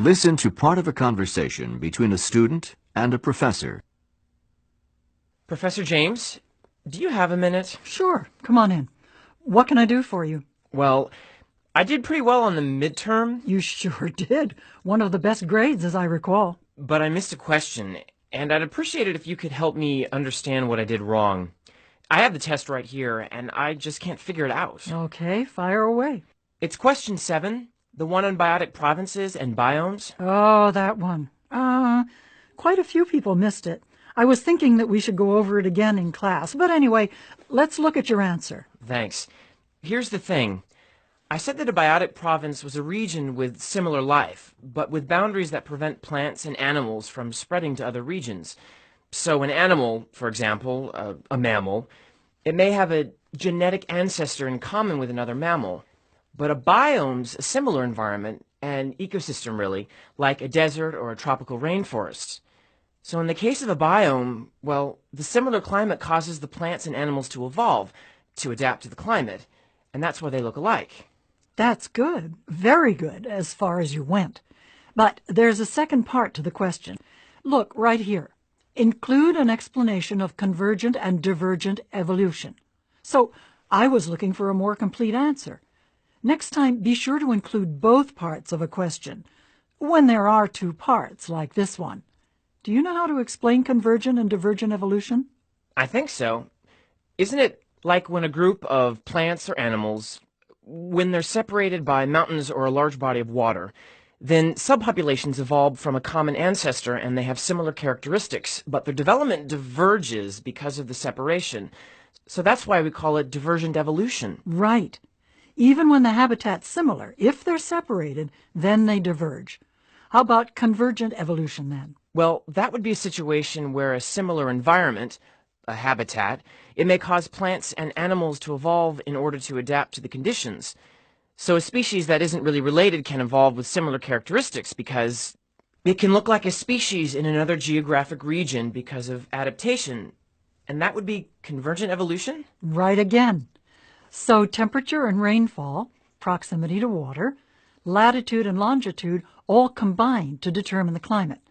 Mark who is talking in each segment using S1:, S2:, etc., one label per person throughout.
S1: Listen to part of a conversation between a student and a professor.
S2: Professor James, do you have a minute?
S3: Sure, come on in. What can I do for you?
S2: Well, I did pretty well on the midterm.
S3: You sure did. One of the best grades, as I recall.
S2: But I missed a question, and I'd appreciate it if you could help me understand what I did wrong. I have the test right here, and I just can't figure it out.
S3: Okay, fire away.
S2: It's question 7, the one on biotic provinces and biomes.
S3: Oh, that one. Quite a few people missed it. I was thinking that we should go over it again in class. But anyway, let's look at your answer.
S2: Thanks. Here's the thing. I said that a biotic province was a region with similar life, but with boundaries that prevent plants and animals from spreading to other regions. So an animal, for example, a mammal, it may have a genetic ancestor in common with another mammal. But a biome's a similar environment, an ecosystem really, like a desert or a tropical rainforest. So in the case of a biome, well, the similar climate causes the plants and animals to evolve, to adapt to the climate, and that's why they look alike.
S3: That's good. Very good, as far as you went. But there's a second part to the question. Look, right here. Include an explanation of convergent and divergent evolution. So I was looking for a more complete answer. Next time, be sure to include both parts of a question, when there are two parts, like this one. Do you know how to explain convergent and divergent evolution?
S2: I think so. Isn't it like when a group of plants or animals, when they're separated by mountains or a large body of water, then subpopulations evolve from a common ancestor and they have similar characteristics, but their development diverges because of the separation. So that's why we call it divergent evolution.
S3: Right. Even when the habitat's similar, if they're separated, then they diverge. How about convergent evolution then?
S2: Well, that would be a situation where a similar environment, a habitat, it may cause plants and animals to evolve in order to adapt to the conditions. So a species that isn't really related can evolve with similar characteristics because it can look like a species in another geographic region because of adaptation. And that would be convergent evolution?
S3: Right again. So temperature and rainfall, proximity to water, latitude and longitude all combine to determine the climate.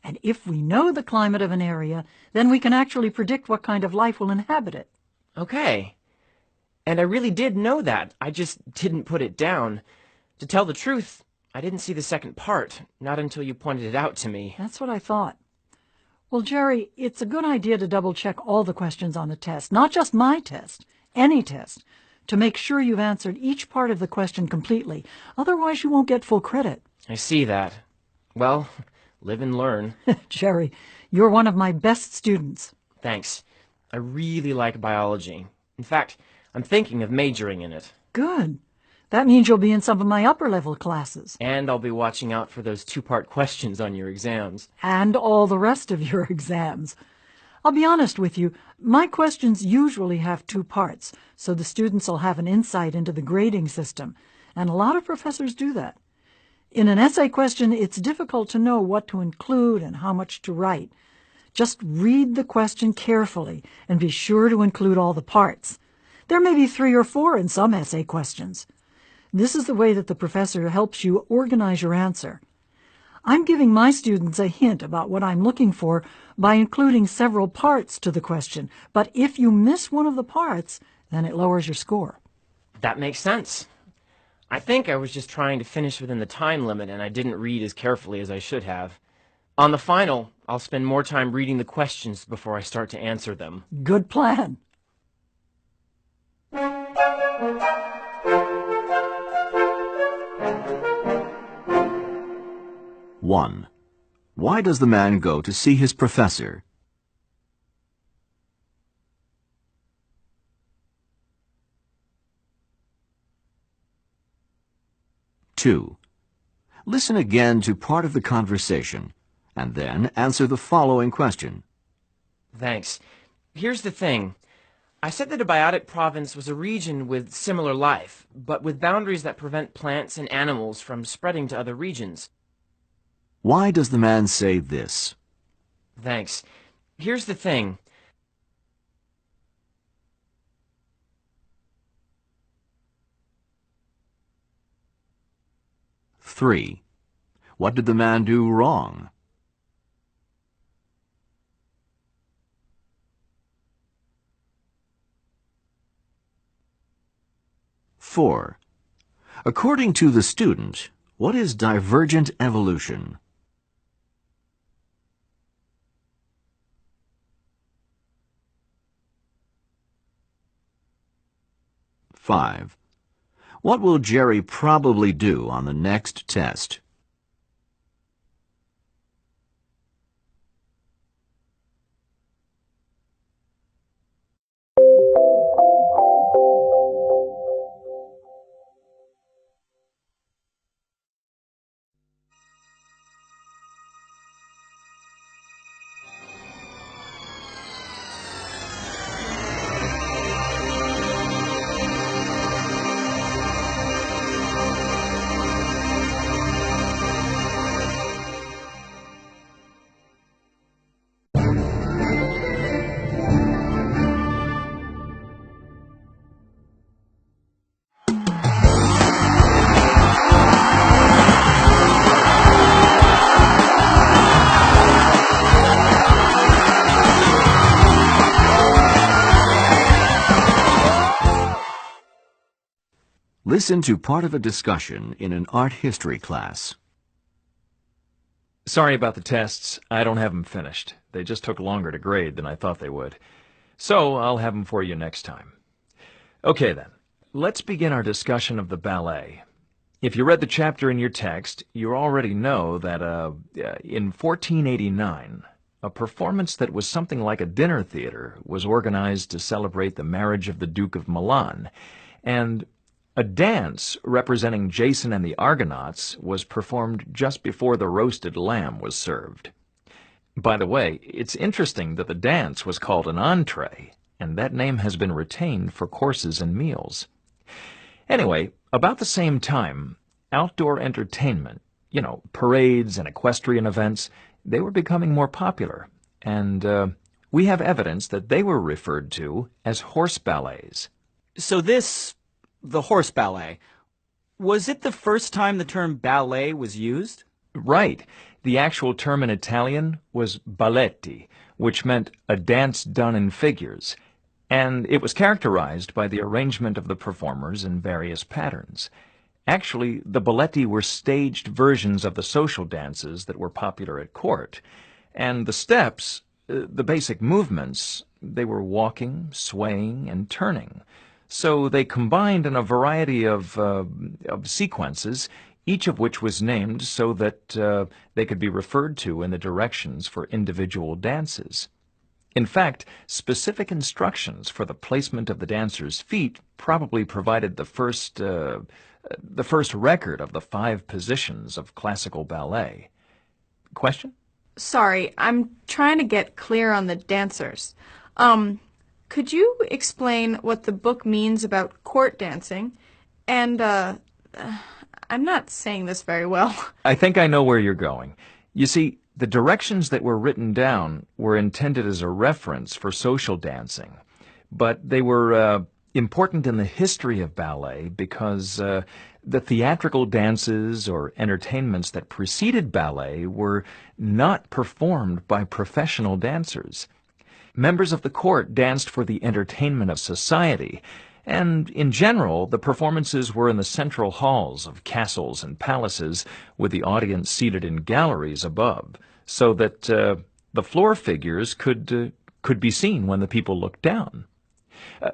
S3: And if we know the climate of an area, then we can actually predict what kind of life will inhabit it.
S2: Okay. And I really did know that. I just didn't put it down. To tell the truth, I didn't see the second part, not until you pointed it out to me.
S3: That's what I thought. Well, Jerry, it's a good idea to double-check all the questions on the test, not just my test, any test, to make sure you've answered each part of the question completely. Otherwise, you won't get full credit.
S2: I see that. Well, live and learn.
S3: Jerry, you're one of my best students.
S2: Thanks. I really like biology. In fact, I'm thinking of majoring in it.
S3: Good. That means you'll be in some of my upper-level classes.
S2: And I'll be watching out for those two-part questions on your exams.
S3: And all the rest of your exams. I'll be honest with you, my questions usually have two parts, so the students will have an insight into the grading system, and a lot of professors do that. In an essay question, it's difficult to know what to include and how much to write. Just read the question carefully and be sure to include all the parts. There may be 3 or 4 in some essay questions. This is the way that the professor helps you organize your answer. I'm giving my students a hint about what I'm looking for by including several parts to the question, but if you miss one of the parts, then it lowers your score.
S2: That makes sense. I think I was just trying to finish within the time limit and I didn't read as carefully as I should have. On the final, I'll spend more time reading the questions before I start to answer them.
S3: Good plan.
S1: One. Why does the man go to see his professor? 2. Listen again to part of the conversation, and then answer the following question.
S2: Thanks. Here's the thing. I said that a biotic province was a region with similar life, but with boundaries that prevent plants and animals from spreading to other regions.
S1: Why does the man say this?
S2: Thanks. Here's the thing.
S1: 3. What did the man do wrong? Four. According to the student, what is divergent evolution? 5. What will Jerry probably do on the next test? 'Listen to part of a discussion in an art history class.
S4: Sorry about the tests. I don't have them finished. They just took longer to grade than I thought they would. So I'll have them for you next time. Okay then, let's begin our discussion of the ballet. If you read the chapter in your text, you already know that in 1489, a performance that was something like a dinner theater was organized to celebrate the marriage of the Duke of Milan, and a dance representing Jason and the Argonauts was performed just before the roasted lamb was served. By the way, it's interesting that the dance was called an entree, and that name has been retained for courses and meals. Anyway, about the same time, outdoor entertainment, parades and equestrian events, they were becoming more popular, and we have evidence that they were referred to as horse ballets.
S5: So the horse ballet, was it the first time the term ballet was used?
S4: Right. The actual term in Italian was balletti, which meant a dance done in figures, and it was characterized by the arrangement of the performers in various patterns. Actually, the balletti were staged versions of the social dances that were popular at court, and the steps, the basic movements, they were walking, swaying, and turning. So they combined in a variety of sequences, each of which was named so that they could be referred to in the directions for individual dances. In fact, specific instructions for the placement of the dancer's feet probably provided the first record of the 5 positions of classical ballet. Question?
S6: Sorry, I'm trying to get clear on the dancers. Could you explain what the book means about court dancing? And, I'm not saying this very well.
S4: I think I know where you're going. You see, the directions that were written down were intended as a reference for social dancing, but they were important in the history of ballet because the theatrical dances or entertainments that preceded ballet were not performed by professional dancers. Members of the court danced for the entertainment of society, and in general, the performances were in the central halls of castles and palaces, with the audience seated in galleries above, so that the floor figures could be seen when the people looked down.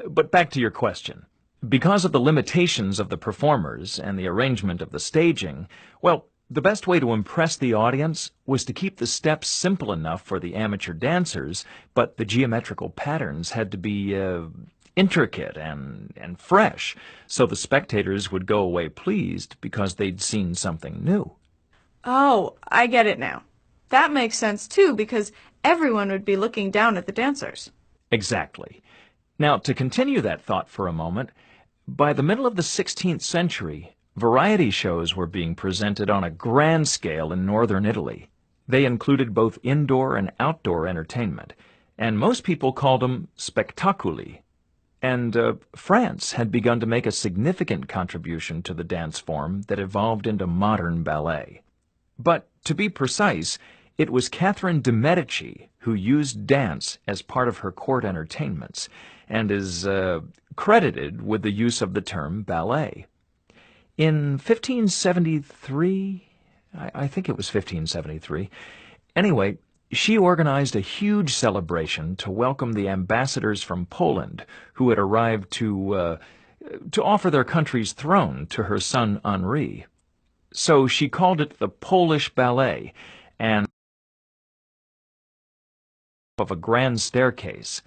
S4: But back to your question. Because of the limitations of the performers and the arrangement of the staging, well, the best way to impress the audience was to keep the steps simple enough for the amateur dancers, but the geometrical patterns had to be intricate and fresh, so the spectators would go away pleased because they'd seen something new.
S6: Oh, I get it now. That makes sense, too, because everyone would be looking down at the dancers.
S4: Exactly. Now, to continue that thought for a moment, by the middle of the 16th century, variety shows were being presented on a grand scale in northern Italy. They included both indoor and outdoor entertainment, and most people called them spettacoli. And France had begun to make a significant contribution to the dance form that evolved into modern ballet. But to be precise, it was Catherine de' Medici who used dance as part of her court entertainments, and is credited with the use of the term ballet. In 1573, I think it was 1573, anyway, she organized a huge celebration to welcome the ambassadors from Poland who had arrived to offer their country's throne to her son Henri. So she called it the Polish Ballet, and of a grand staircase.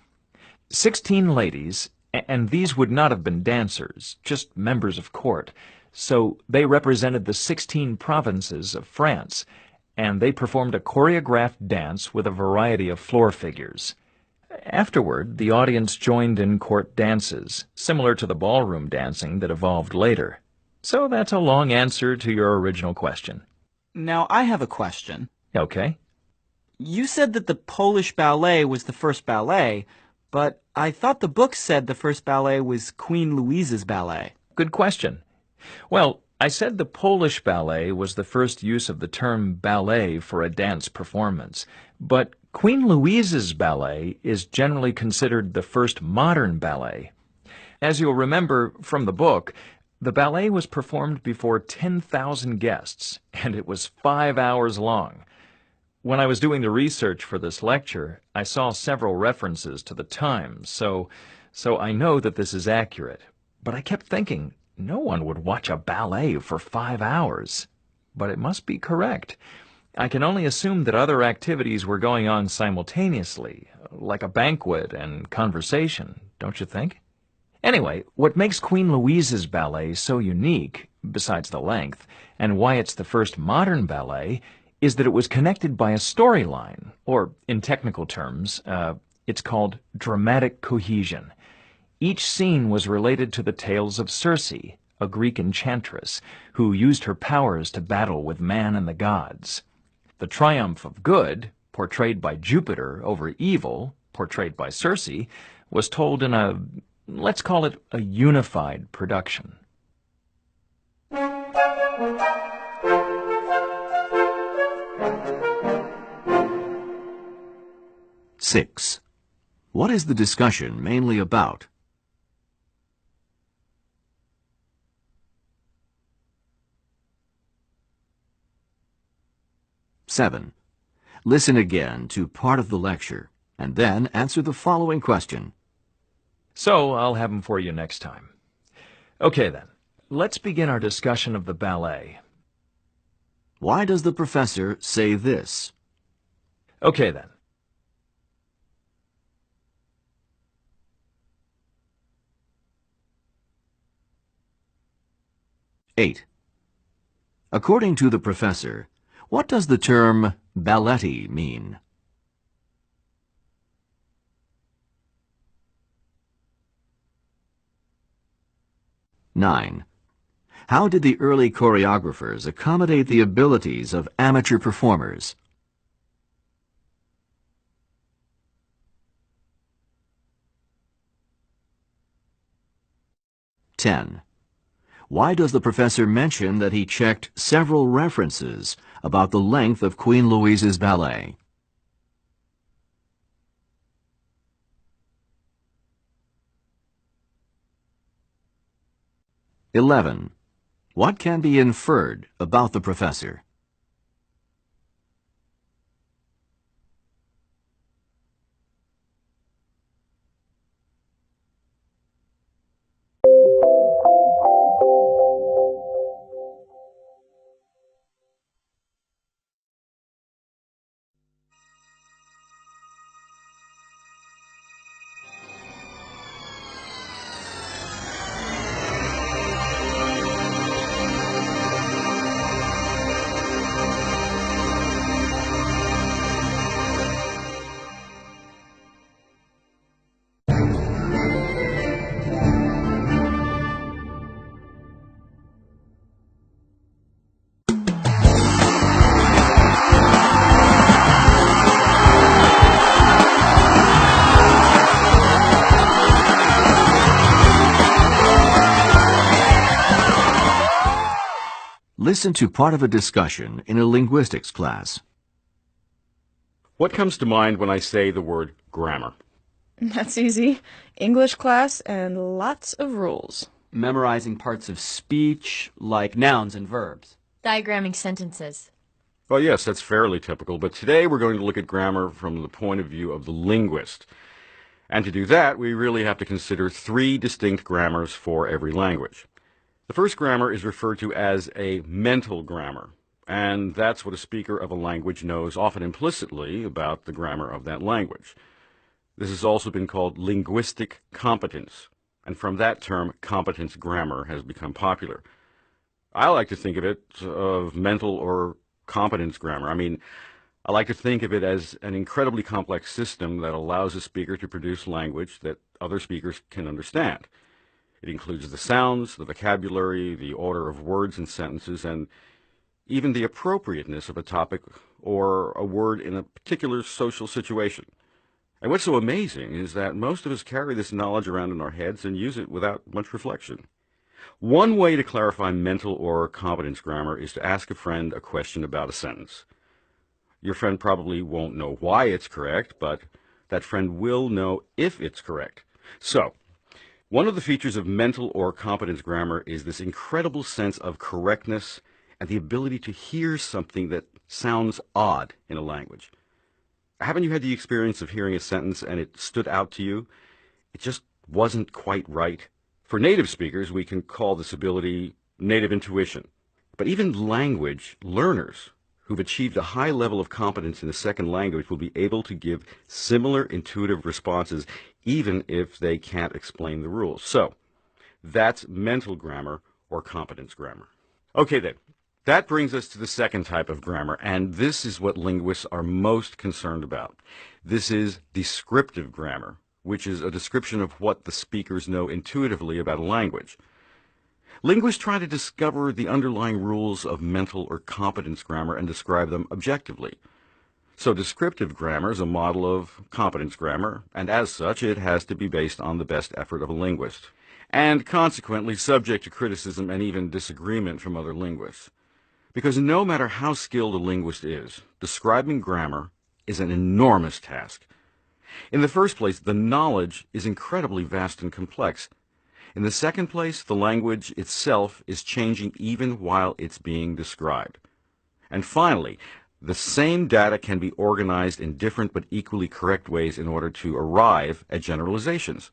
S4: 16 ladies, and these would not have been dancers, just members of court, so they represented the 16 provinces of France, and they performed a choreographed dance with a variety of floor figures. Afterward, the audience joined in court dances, similar to the ballroom dancing that evolved later. So that's a long answer to your original question.
S5: Now, I have a question.
S4: Okay.
S5: You said that the Polish ballet was the first ballet, but I thought the book said the first ballet was Queen Louise's ballet.
S4: Good question. Well, I said the Polish ballet was the first use of the term ballet for a dance performance, but Queen Louise's ballet is generally considered the first modern ballet. As you'll remember from the book, the ballet was performed before 10,000 guests, and it was 5 hours long. When I was doing the research for this lecture, I saw several references to the time, so I know that this is accurate. But I kept thinking, no one would watch a ballet for 5 hours. But it must be correct. I can only assume that other activities were going on simultaneously, like a banquet and conversation, don't you think? Anyway, what makes Queen Louise's ballet so unique, besides the length, and why it's the first modern ballet, is that it was connected by a storyline, or in technical terms, it's called dramatic cohesion. Each scene was related to the tales of Circe, a Greek enchantress, who used her powers to battle with man and the gods. The triumph of good, portrayed by Jupiter over evil, portrayed by Circe, was told in a, let's call it a unified production.
S1: Six. What is the discussion mainly about? 7. Listen again to part of the lecture, and then answer the following question.
S4: So I'll have them for you next time. Okay then, let's begin our discussion of the ballet.
S1: Why does the professor say this?
S4: Okay then.
S1: Eight. According to the professor, what does the term balletti mean? 9. How did the early choreographers accommodate the abilities of amateur performers? 10. Why does the professor mention that he checked several references about the length of Queen Louise's ballet? 11. What can be inferred about the professor? Listen to part of a discussion in a linguistics class.
S7: What comes to mind when I say the word grammar?
S6: That's easy. English class and lots of rules.
S5: Memorizing parts of speech, like nouns and verbs.
S8: Diagramming sentences.
S7: Well, yes, that's fairly typical, but today we're going to look at grammar from the point of view of the linguist. And to do that, we really have to consider three distinct grammars for every language. The first grammar is referred to as a mental grammar, and that's what a speaker of a language knows often implicitly about the grammar of that language. This has also been called linguistic competence, and from that term, competence grammar has become popular. I like to think of it of mental or competence grammar. I like to think of it as an incredibly complex system that allows a speaker to produce language that other speakers can understand. It includes the sounds, the vocabulary, the order of words and sentences, and even the appropriateness of a topic or a word in a particular social situation. And what's so amazing is that most of us carry this knowledge around in our heads and use it without much reflection. One way to clarify mental or competence grammar is to ask a friend a question about a sentence. Your friend probably won't know why it's correct, but that friend will know if it's correct. So, one of the features of mental or competence grammar is this incredible sense of correctness and the ability to hear something that sounds odd in a language. Haven't you had the experience of hearing a sentence and it stood out to you? It just wasn't quite right. For native speakers, we can call this ability native intuition. But even language learners who've achieved a high level of competence in a second language will be able to give similar intuitive responses even if they can't explain the rules. So, that's mental grammar or competence grammar. Okay then, that brings us to the second type of grammar, and this is what linguists are most concerned about. This is descriptive grammar, which is a description of what the speakers know intuitively about a language. Linguists try to discover the underlying rules of mental or competence grammar and describe them objectively. So descriptive grammar is a model of competence grammar, and as such, it has to be based on the best effort of a linguist, and consequently subject to criticism and even disagreement from other linguists. Because no matter how skilled a linguist is, describing grammar is an enormous task. In the first place, the knowledge is incredibly vast and complex. In the second place, the language itself is changing even while it's being described. And finally, the same data can be organized in different but equally correct ways in order to arrive at generalizations.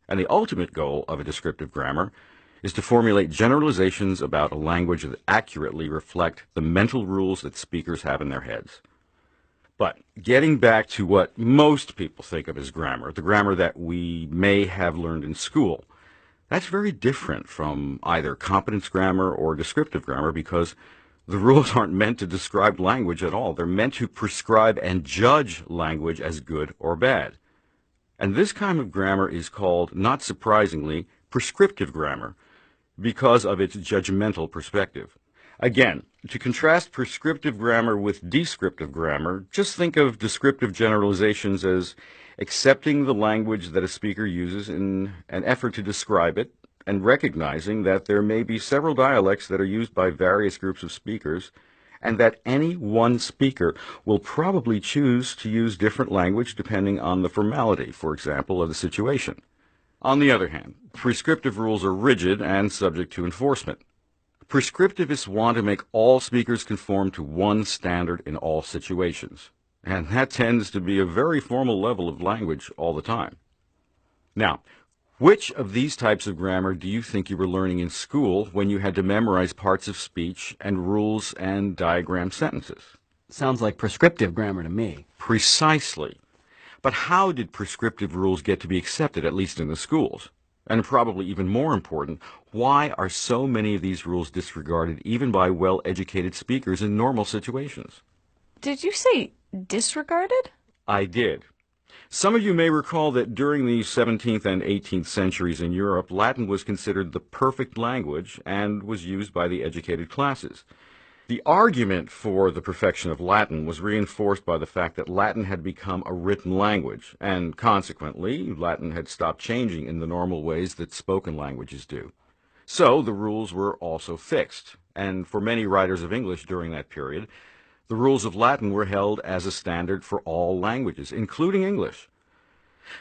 S7: And the ultimate goal of a descriptive grammar is to formulate generalizations about a language that accurately reflect the mental rules that speakers have in their heads. But getting back to what most people think of as grammar, the grammar that we may have learned in school, that's very different from either competence grammar or descriptive grammar because the rules aren't meant to describe language at all. They're meant to prescribe and judge language as good or bad. And this kind of grammar is called, not surprisingly, prescriptive grammar because of its judgmental perspective. Again, to contrast prescriptive grammar with descriptive grammar, just think of descriptive generalizations as accepting the language that a speaker uses in an effort to describe it and recognizing that there may be several dialects that are used by various groups of speakers and that any one speaker will probably choose to use different language depending on the formality, for example, of the situation. On the other hand, prescriptive rules are rigid and subject to enforcement. Prescriptivists want to make all speakers conform to one standard in all situations, and that tends to be a very formal level of language all the time. Now, which of these types of grammar do you think you were learning in school when you had to memorize parts of speech and rules and diagram sentences?
S5: Sounds like prescriptive grammar to me.
S7: Precisely. But how did prescriptive rules get to be accepted, at least in the schools? And probably even more important, why are so many of these rules disregarded even by well-educated speakers in normal situations?
S6: Did you say disregarded?
S7: I did. Some of you may recall that during the 17th and 18th centuries in Europe, Latin was considered the perfect language and was used by the educated classes. The argument for the perfection of Latin was reinforced by the fact that Latin had become a written language, and consequently, Latin had stopped changing in the normal ways that spoken languages do. So the rules were also fixed, and for many writers of English during that period, the rules of Latin were held as a standard for all languages, including English.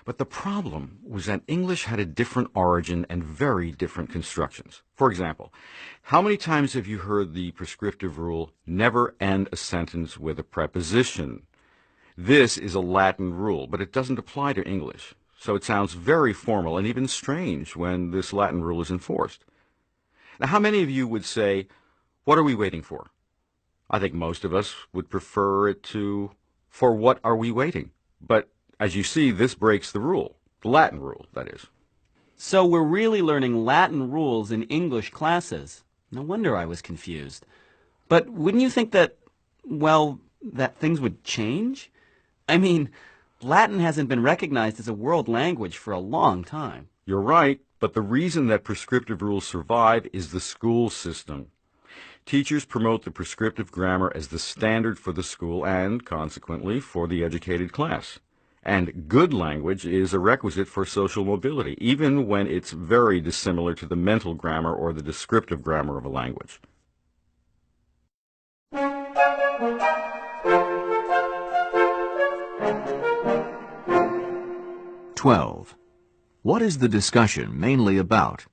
S7: But the problem was that English had a different origin and very different constructions. For example, how many times have you heard the prescriptive rule, never end a sentence with a preposition? This is a Latin rule, but it doesn't apply to English, so it sounds very formal and even strange when this Latin rule is enforced. Now, how many of you would say, what are we waiting for? I think most of us would prefer it to, for what are we waiting? But as you see, this breaks the rule, the Latin rule, that is.
S5: So we're really learning Latin rules in English classes. No wonder I was confused. But wouldn't you think that, well, that things would change? I mean, Latin hasn't been recognized as a world language for a long time.
S7: You're right, but the reason that prescriptive rules survive is the school system. Teachers promote the prescriptive grammar as the standard for the school and, consequently, for the educated class. And good language is a requisite for social mobility, even when it's very dissimilar to the mental grammar or the descriptive grammar of a language.
S1: "12. What is the discussion mainly about?"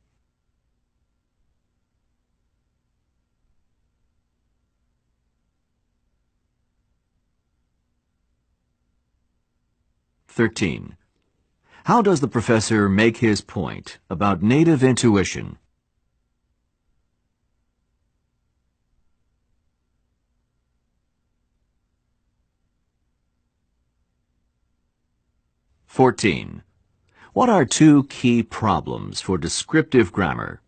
S1: "13. How does the professor make his point about native intuition?" "14. What are two key problems for descriptive grammar?"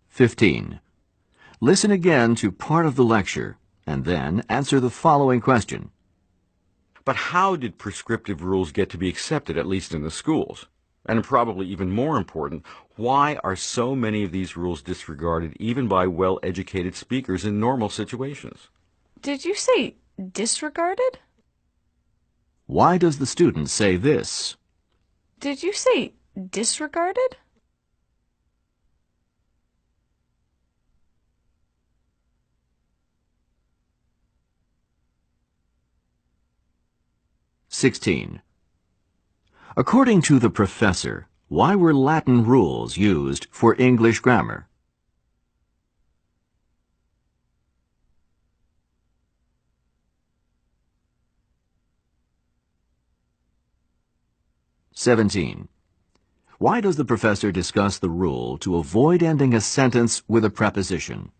S1: "15. Listen again to part of the lecture and then answer the following question.
S7: But how did prescriptive rules get to be accepted, at least in the schools? And probably even more important, why are so many of these rules disregarded even by well-educated speakers in normal situations?
S6: Did you say disregarded?
S1: Why does the student say this?
S6: Did you say disregarded?
S1: "16. According to the professor, why were Latin rules used for English grammar?" "17. Why does the professor discuss the rule to avoid ending a sentence with a preposition?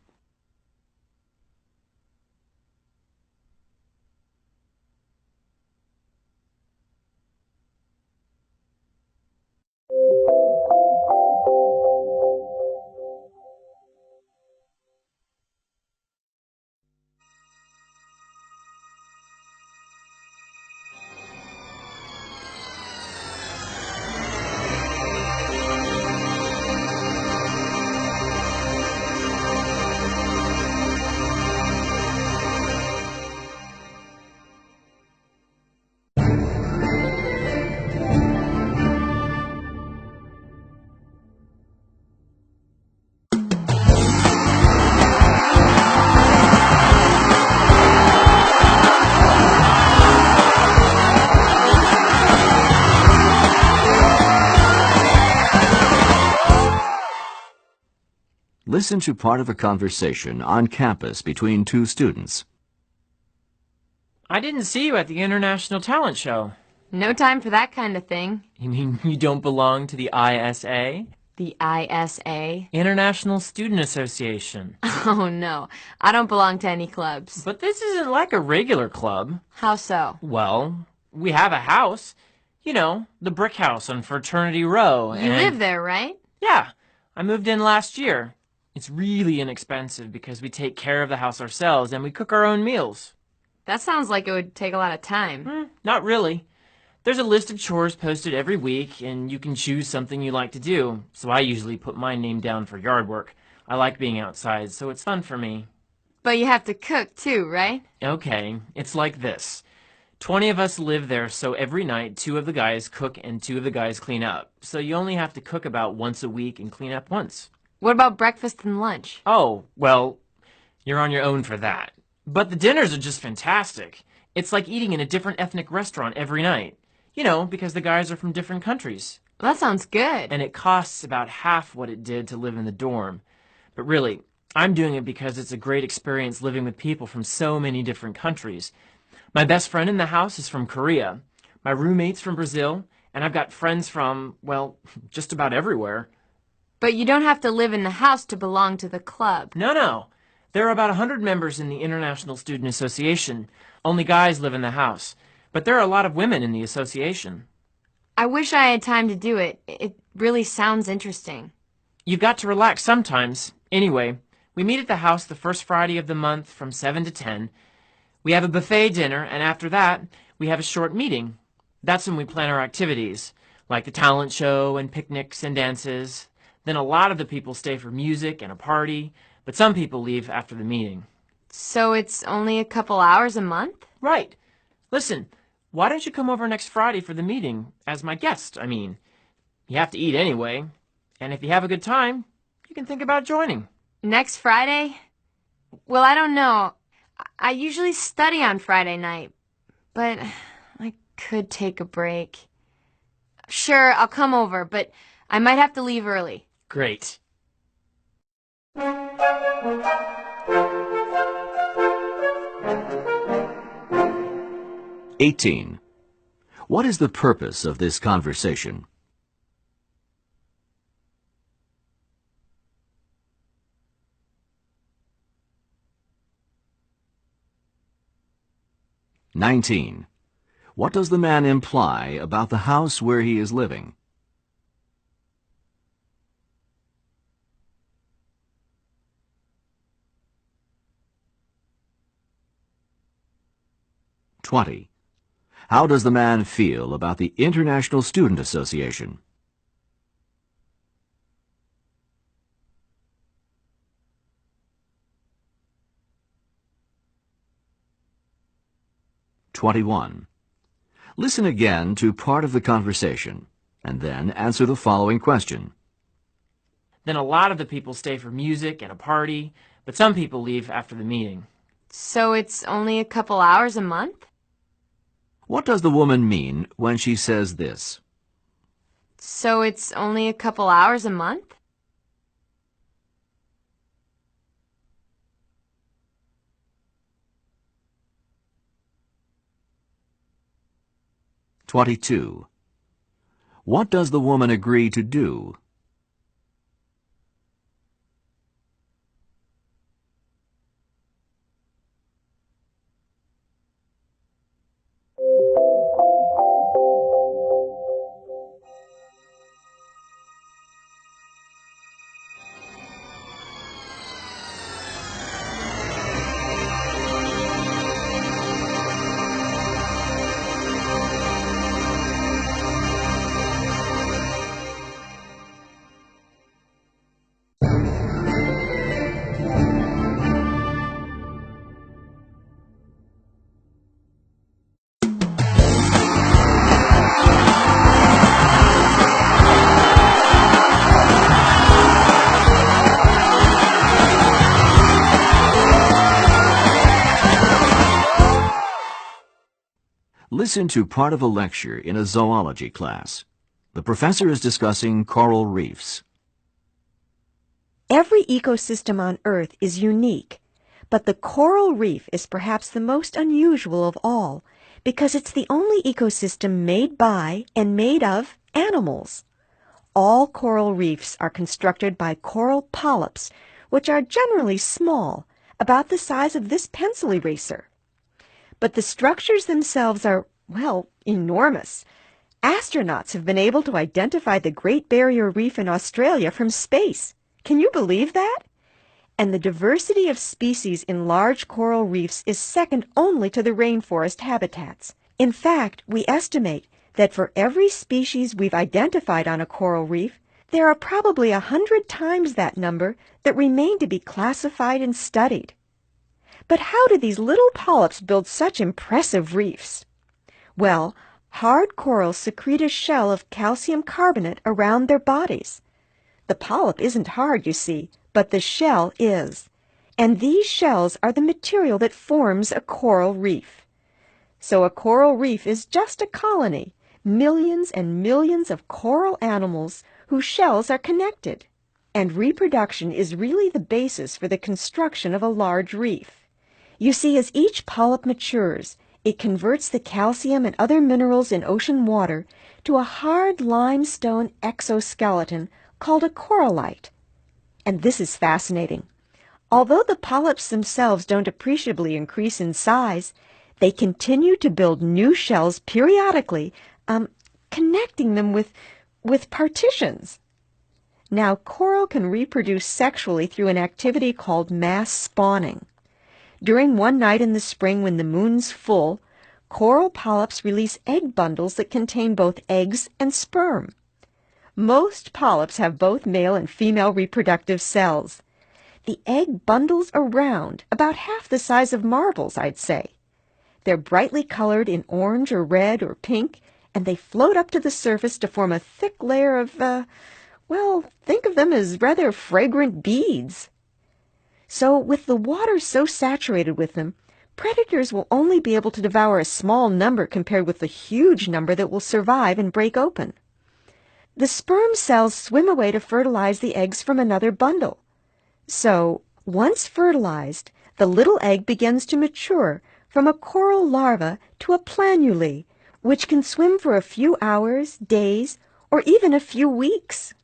S1: Listen to part of a conversation on campus between two students.
S2: I didn't see you at the International Talent Show.
S8: No time for that kind of thing.
S2: You mean you don't belong to the ISA?
S8: The ISA?
S2: International Student Association.
S8: Oh, no. I don't belong to any clubs.
S2: But this isn't like a regular club.
S8: How so?
S2: Well, we have a house. You know, the brick house on Fraternity Row.
S8: You live there, right?
S2: Yeah. I moved in last year. It's really inexpensive because we take care of the house ourselves and we cook our own meals.
S8: That sounds like it would take a lot of time.
S2: Not really. There's a list of chores posted every week, and you can choose something you like to do. So I usually put my name down for yard work. I like being outside, so it's fun for me.
S8: But you have to cook too, right?
S2: Okay, it's like this. 20 of us live there, so every night 2 of the guys cook and 2 of the guys clean up. So you only have to cook about once a week and clean up once.
S8: What about breakfast and lunch?
S2: Oh, well, you're on your own for that. But the dinners are just fantastic. It's like eating in a different ethnic restaurant every night. You know, because the guys are from different countries.
S8: Well, that sounds good.
S2: And it costs about half what it did to live in the dorm. But really, I'm doing it because it's a great experience living with people from so many different countries. My best friend in the house is from Korea. My roommate's from Brazil. And I've got friends from, well, just about everywhere.
S8: But you don't have to live in the house to belong to the club.
S2: No. There are about 100 members in the International Student Association. Only guys live in the house. But there are a lot of women in the association.
S8: I wish I had time to do it. It really sounds interesting.
S2: You've got to relax sometimes. Anyway, we meet at the house the first Friday of the month from 7 to 10. We have a buffet dinner, and after that, we have a short meeting. That's when we plan our activities, like the talent show and picnics and dances. Then a lot of the people stay for music and a party, but some people leave after the meeting.
S8: So it's only a couple hours a month?
S2: Right. Listen, why don't you come over next Friday for the meeting, as my guest, I mean. You have to eat anyway, and if you have a good time, you can think about joining.
S8: Next Friday? Well, I don't know. I usually study on Friday night, but I could take a break. Sure, I'll come over, but I might have to leave early.
S2: Great.
S1: (18) What is the purpose of this conversation? (19) What does the man imply about the house where he is living? (20) How does the man feel about the International Student Association? (21) Listen again to part of the conversation, and then answer the following question.
S2: Then a lot of the people stay for music and a party, but some people leave after the meeting.
S8: So it's only a couple hours a month?
S1: What does the woman mean when she says this?
S8: So it's only a couple hours a month?
S1: (22) What does the woman agree to do? Listen to part of a lecture in a zoology class. The professor is discussing coral reefs.
S9: Every ecosystem on Earth is unique, but the coral reef is perhaps the most unusual of all because it's the only ecosystem made by and made of animals. All coral reefs are constructed by coral polyps, which are generally small, about the size of this pencil eraser. But the structures themselves are, well, enormous. Astronauts have been able to identify the Great Barrier Reef in Australia from space. Can you believe that? And the diversity of species in large coral reefs is second only to the rainforest habitats. In fact, we estimate that for every species we've identified on a coral reef, there are probably 100 times that number that remain to be classified and studied. But how do these little polyps build such impressive reefs? Well, hard corals secrete a shell of calcium carbonate around their bodies. The polyp isn't hard, you see, but the shell is. And these shells are the material that forms a coral reef. So a coral reef is just a colony, millions and millions of coral animals whose shells are connected. And reproduction is really the basis for the construction of a large reef. You see, as each polyp matures, it converts the calcium and other minerals in ocean water to a hard limestone exoskeleton called a corallite. And this is fascinating. Although the polyps themselves don't appreciably increase in size, they continue to build new shells periodically, connecting them with partitions. Now, coral can reproduce sexually through an activity called mass spawning. During one night in the spring when the moon's full, coral polyps release egg bundles that contain both eggs and sperm. Most polyps have both male and female reproductive cells. The egg bundles are round, about half the size of marbles, I'd say. They're brightly colored in orange or red or pink, and they float up to the surface to form a thick layer of, think of them as rather fragrant beads. So, with the water so saturated with them, predators will only be able to devour a small number compared with the huge number that will survive and break open. The sperm cells swim away to fertilize the eggs from another bundle. So, once fertilized, the little egg begins to mature from a coral larva to a planulae, which can swim for a few hours, days, or even a few weeks.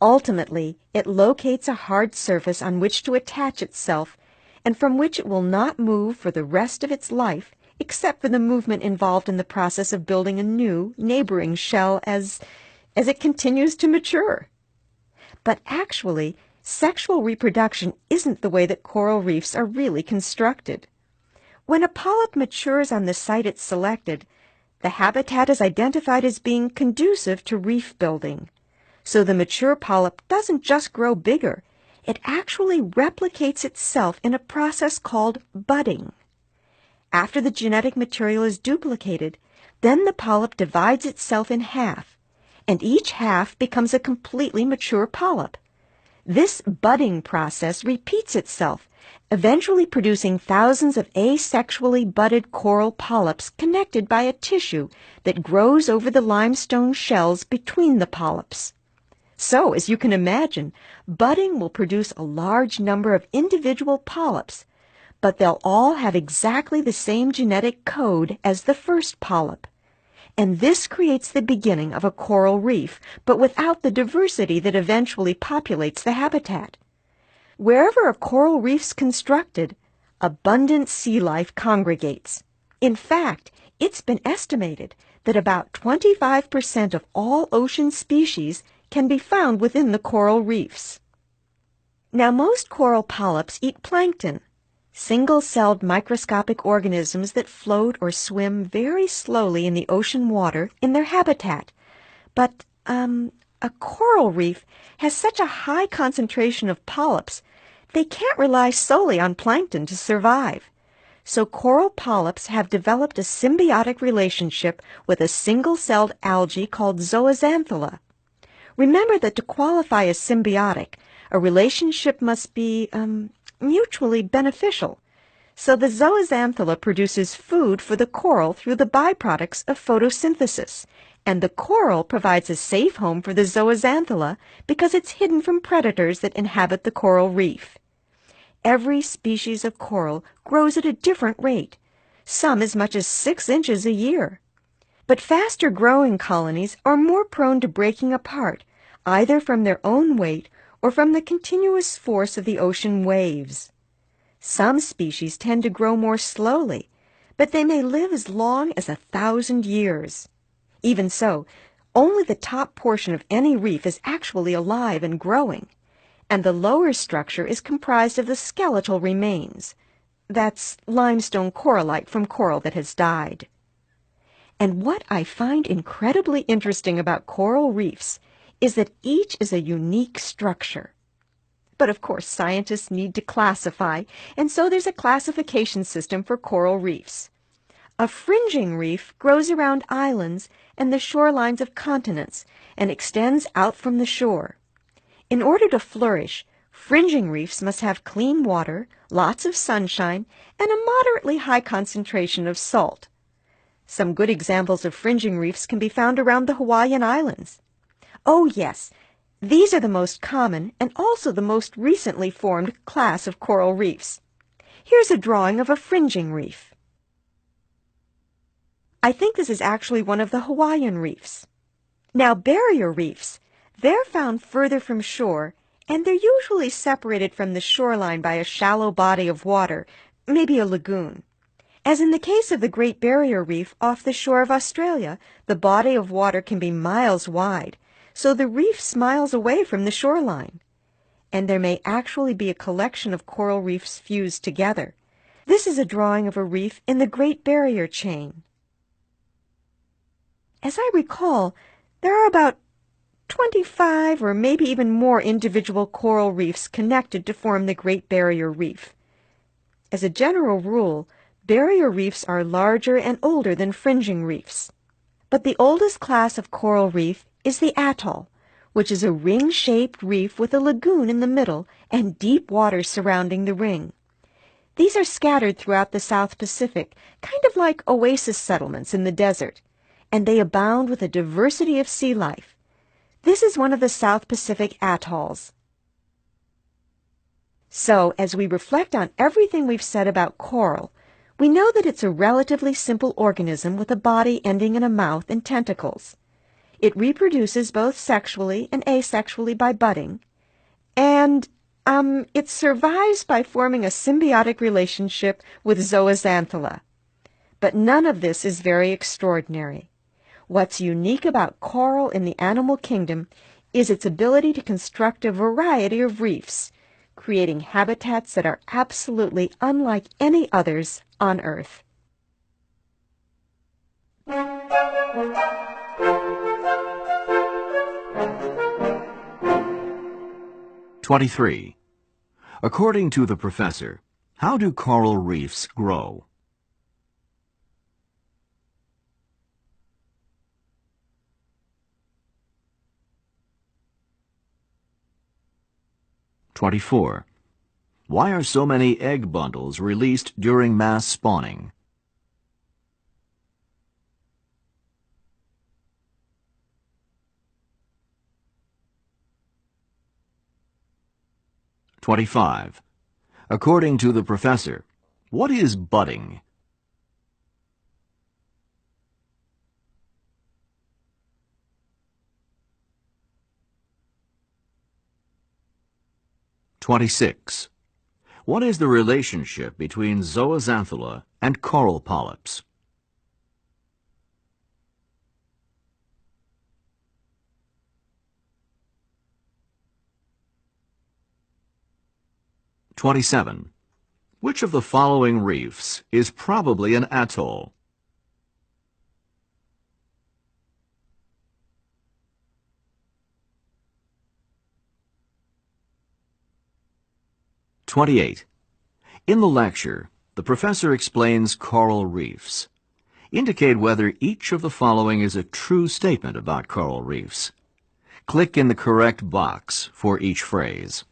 S9: Ultimately, it locates a hard surface on which to attach itself, and from which it will not move for the rest of its life, except for the movement involved in the process of building a new, neighboring shell as it continues to mature. But actually, sexual reproduction isn't the way that coral reefs are really constructed. When a polyp matures on the site it's selected, the habitat is identified as being conducive to reef building. So the mature polyp doesn't just grow bigger, it actually replicates itself in a process called budding. After the genetic material is duplicated, then the polyp divides itself in half, and each half becomes a completely mature polyp. This budding process repeats itself, eventually producing thousands of asexually budded coral polyps connected by a tissue that grows over the limestone shells between the polyps. So, as you can imagine, budding will produce a large number of individual polyps, but they'll all have exactly the same genetic code as the first polyp. And this creates the beginning of a coral reef, but without the diversity that eventually populates the habitat. Wherever a coral reef's constructed, abundant sea life congregates. In fact, it's been estimated that about 25% of all ocean species can be found within the coral reefs. Now, most coral polyps eat plankton, single-celled microscopic organisms that float or swim very slowly in the ocean water in their habitat. But a coral reef has such a high concentration of polyps, they can't rely solely on plankton to survive. So coral polyps have developed a symbiotic relationship with a single-celled algae called zooxanthellae. Remember that to qualify as symbiotic, a relationship must be mutually beneficial. So the zooxanthellae produces food for the coral through the byproducts of photosynthesis, and the coral provides a safe home for the zooxanthellae because it's hidden from predators that inhabit the coral reef. Every species of coral grows at a different rate, some as much as 6 inches a year. But faster-growing colonies are more prone to breaking apart, either from their own weight or from the continuous force of the ocean waves. Some species tend to grow more slowly, but they may live as long as 1,000 years. Even so, only the top portion of any reef is actually alive and growing, and the lower structure is comprised of the skeletal remains. That's limestone corallite from coral that has died. And what I find incredibly interesting about coral reefs is that each is a unique structure. But of course, scientists need to classify, and so there's a classification system for coral reefs. A fringing reef grows around islands and the shorelines of continents and extends out from the shore. In order to flourish, fringing reefs must have clean water, lots of sunshine, and a moderately high concentration of salt. Some good examples of fringing reefs can be found around the Hawaiian Islands. Oh yes, these are the most common and also the most recently formed class of coral reefs. Here's a drawing of a fringing reef. I think this is actually one of the Hawaiian reefs. Now, barrier reefs, they're found further from shore, and they're usually separated from the shoreline by a shallow body of water, maybe a lagoon. As in the case of the Great Barrier Reef off the shore of Australia, the body of water can be miles wide, so the reef's miles away from the shoreline. And there may actually be a collection of coral reefs fused together. This is a drawing of a reef in the Great Barrier Chain. As I recall, there are about 25 or maybe even more individual coral reefs connected to form the Great Barrier Reef. As a general rule, barrier reefs are larger and older than fringing reefs. But the oldest class of coral reef is the atoll, which is a ring-shaped reef with a lagoon in the middle and deep water surrounding the ring. These are scattered throughout the South Pacific, kind of like oasis settlements in the desert, and they abound with a diversity of sea life. This is one of the South Pacific atolls. So, as we reflect on everything we've said about coral, we know that it's a relatively simple organism with a body ending in a mouth and tentacles. It reproduces both sexually and asexually by budding, and it survives by forming a symbiotic relationship with zooxanthellae. But none of this is very extraordinary. What's unique about coral in the animal kingdom is its ability to construct a variety of reefs, creating habitats that are absolutely unlike any others on Earth.
S1: "23. According to the professor, how do coral reefs grow? "24. Why are so many egg bundles released during mass spawning? "25. According to the professor, what is budding? "26. What is the relationship between zooxanthellae and coral polyps? "27. Which of the following reefs is probably an atoll? "28. In the lecture, the professor explains coral reefs. Indicate whether each of the following is a true statement about coral reefs. Click in the correct box for each phrase.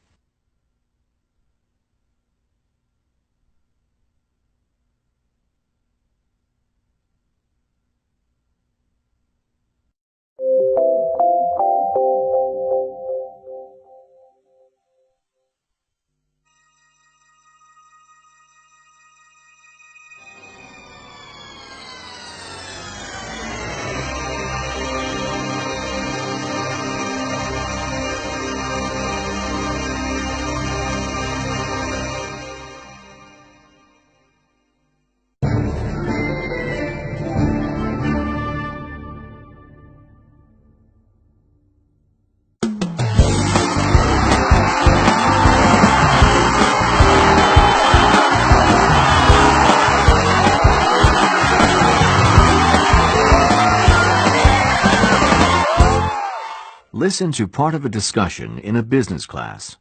S1: Listen to part of a discussion in a business class.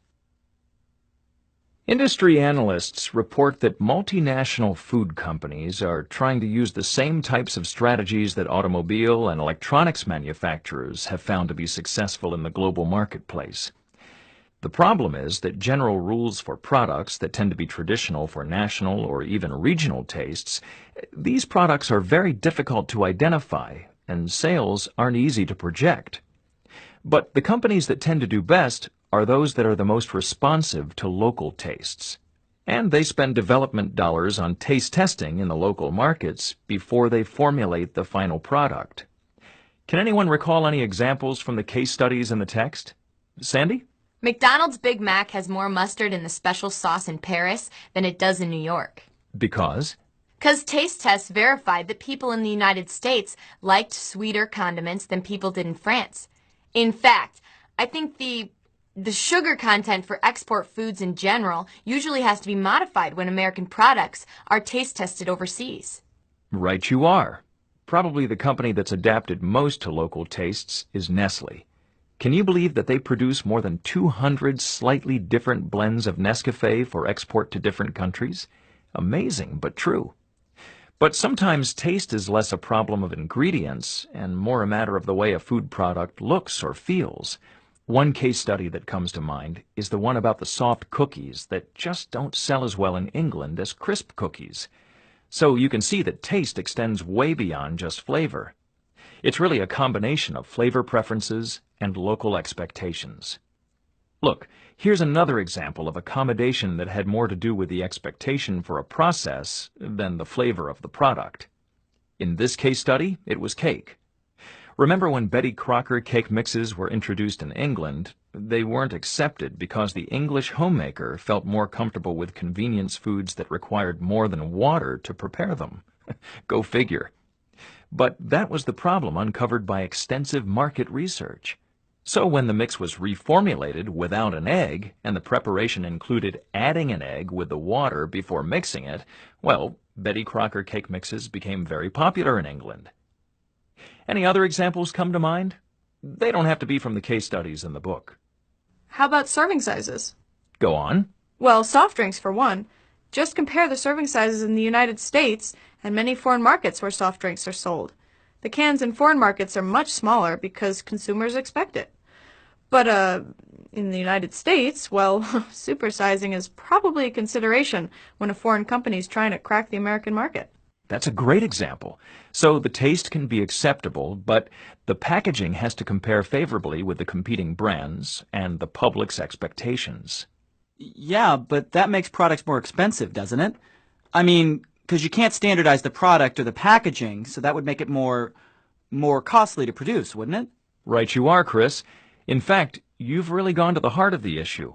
S4: Industry analysts report that multinational food companies are trying to use the same types of strategies that automobile and electronics manufacturers have found to be successful in the global marketplace. The problem is that general rules for products that tend to be traditional for national or even regional tastes, these products are very difficult to identify, and sales aren't easy to project. But the companies that tend to do best are those that are the most responsive to local tastes. And they spend development dollars on taste testing in the local markets before they formulate the final product. Can anyone recall any examples from the case studies in the text? Sandy?
S8: McDonald's Big Mac has more mustard in the special sauce in Paris than it does in New York.
S4: Because?
S8: 'Cause taste tests verified that people in the United States liked sweeter condiments than people did in France. In fact, I think the sugar content for export foods in general usually has to be modified when American products are taste tested overseas.
S4: Right you are. Probably the company that's adapted most to local tastes is Nestle. Can you believe that they produce more than 200 slightly different blends of Nescafe for export to different countries? Amazing, but true. But sometimes taste is less a problem of ingredients and more a matter of the way a food product looks or feels. One case study that comes to mind is the one about the soft cookies that just don't sell as well in England as crisp cookies. So you can see that taste extends way beyond just flavor. It's really a combination of flavor preferences and local expectations. Look, here's another example of accommodation that had more to do with the expectation for a process than the flavor of the product. In this case study, it was cake. Remember when Betty Crocker cake mixes were introduced in England, they weren't accepted because the English homemaker felt more comfortable with convenience foods that required more than water to prepare them. Go figure. But that was the problem uncovered by extensive market research. So when the mix was reformulated without an egg, and the preparation included adding an egg with the water before mixing it, well, Betty Crocker cake mixes became very popular in England. Any other examples come to mind? They don't have to be from the case studies in the book.
S6: How about serving sizes?
S4: Go on.
S6: Well, soft drinks for one. Just compare the serving sizes in the United States and many foreign markets where soft drinks are sold. The cans in foreign markets are much smaller because consumers expect it. But in the United States, well, supersizing is probably a consideration when a foreign company is trying to crack the American market.
S4: That's a great example. So the taste can be acceptable, but the packaging has to compare favorably with the competing brands and the public's expectations.
S5: Yeah, but that makes products more expensive, doesn't it? I mean, because you can't standardize the product or the packaging, so that would make it more costly to produce, wouldn't it?
S4: Right you are, Chris. In fact, you've really gone to the heart of the issue.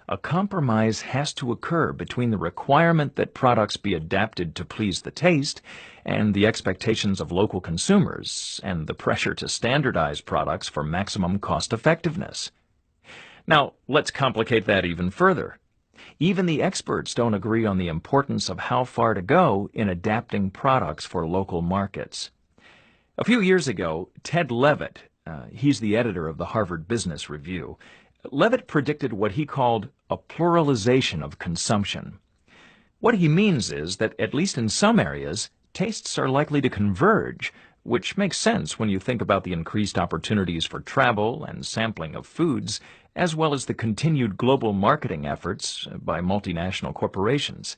S4: A compromise has to occur between the requirement that products be adapted to please the taste and the expectations of local consumers and the pressure to standardize products for maximum cost effectiveness. Now, let's complicate that even further. Even the experts don't agree on the importance of how far to go in adapting products for local markets. A few years ago, Ted Levitt, he's the editor of the Harvard Business Review, Levitt predicted what he called a pluralization of consumption. What he means is that, at least in some areas, tastes are likely to converge, which makes sense when you think about the increased opportunities for travel and sampling of foods, as well as the continued global marketing efforts by multinational corporations.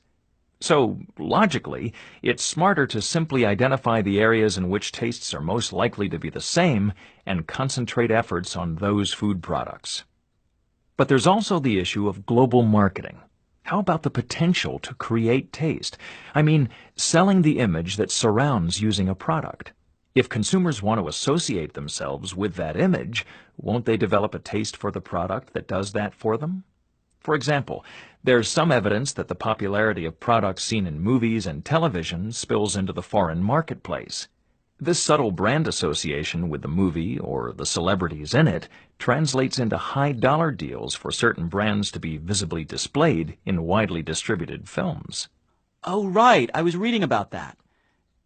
S4: So, logically, it's smarter to simply identify the areas in which tastes are most likely to be the same and concentrate efforts on those food products. But there's also the issue of global marketing. How about the potential to create taste? I mean, selling the image that surrounds using a product. If consumers want to associate themselves with that image, won't they develop a taste for the product that does that for them? For example, there's some evidence that the popularity of products seen in movies and television spills into the foreign marketplace. This subtle brand association with the movie or the celebrities in it translates into high-dollar deals for certain brands to be visibly displayed in widely distributed films.
S5: Oh, right. I was reading about that.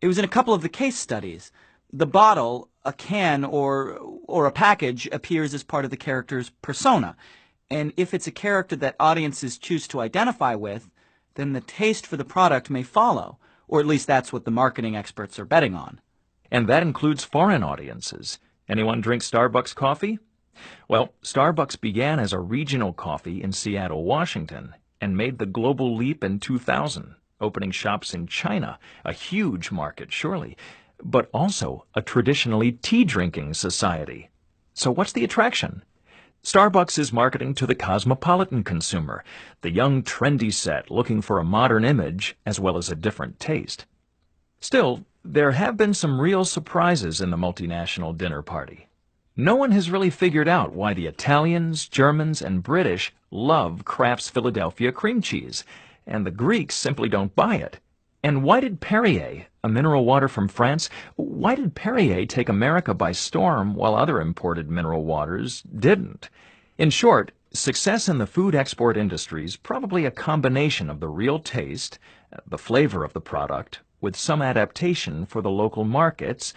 S5: It was in a couple of the case studies. The bottle, a can, or a package appears as part of the character's persona.
S10: And if it's a character that audiences choose to identify with, then the taste for the product may follow, or at least that's what the marketing experts are betting on.
S4: And that includes foreign audiences. Anyone drink Starbucks coffee? Well, Starbucks began as a regional coffee in Seattle, Washington, and made the global leap in 2000, opening shops in China, a huge market, surely, but also a traditionally tea-drinking society. So what's the attraction? Starbucks is marketing to the cosmopolitan consumer, the young trendy set looking for a modern image as well as a different taste. Still, there have been some real surprises in the multinational dinner party. No one has really figured out why the Italians, Germans, and British love Kraft's Philadelphia cream cheese, and the Greeks simply don't buy it. And why did Perrier, a mineral water from France, why did Perrier take America by storm while other imported mineral waters didn't? In short, success in the food export industry is probably a combination of the real taste, the flavor of the product, with some adaptation for the local markets,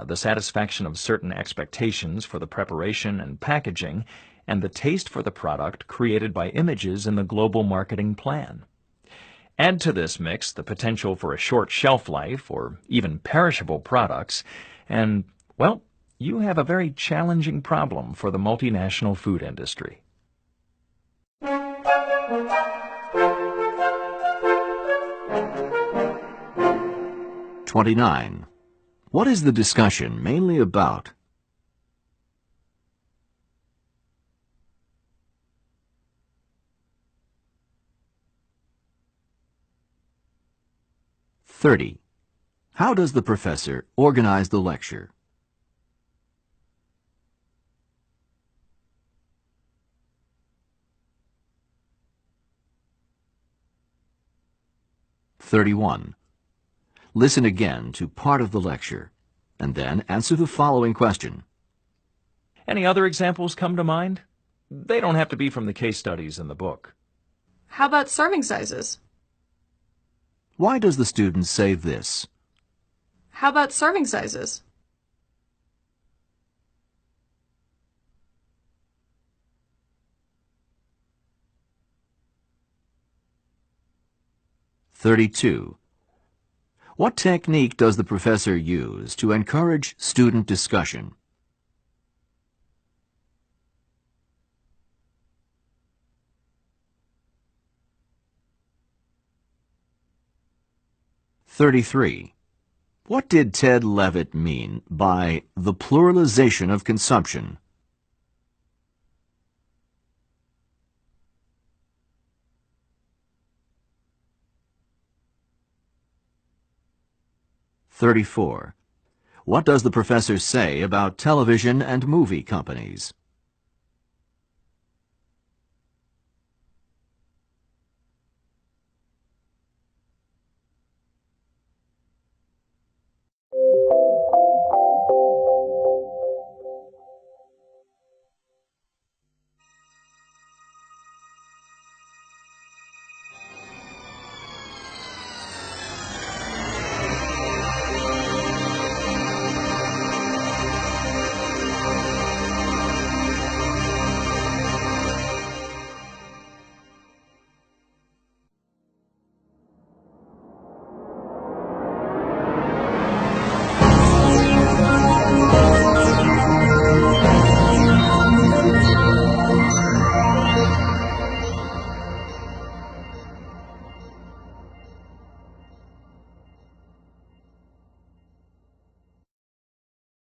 S4: the satisfaction of certain expectations for the preparation and packaging, and the taste for the product created by images in the global marketing plan. Add to this mix the potential for a short shelf life or even perishable products, and, well, you have a very challenging problem for the multinational food industry.
S1: 29. What is the discussion mainly about? "30. How does the professor organize the lecture? 31. Listen again to part of the lecture, and then answer the following question.
S4: Any other examples come to mind? They don't have to be from the case studies in the book.
S6: How about serving sizes?
S1: Why does the student say this?
S6: How about serving sizes?
S1: "32. What technique does the professor use to encourage student discussion? 33. What did Ted Levitt mean by the pluralization of consumption? 34. What does the professor say about television and movie companies?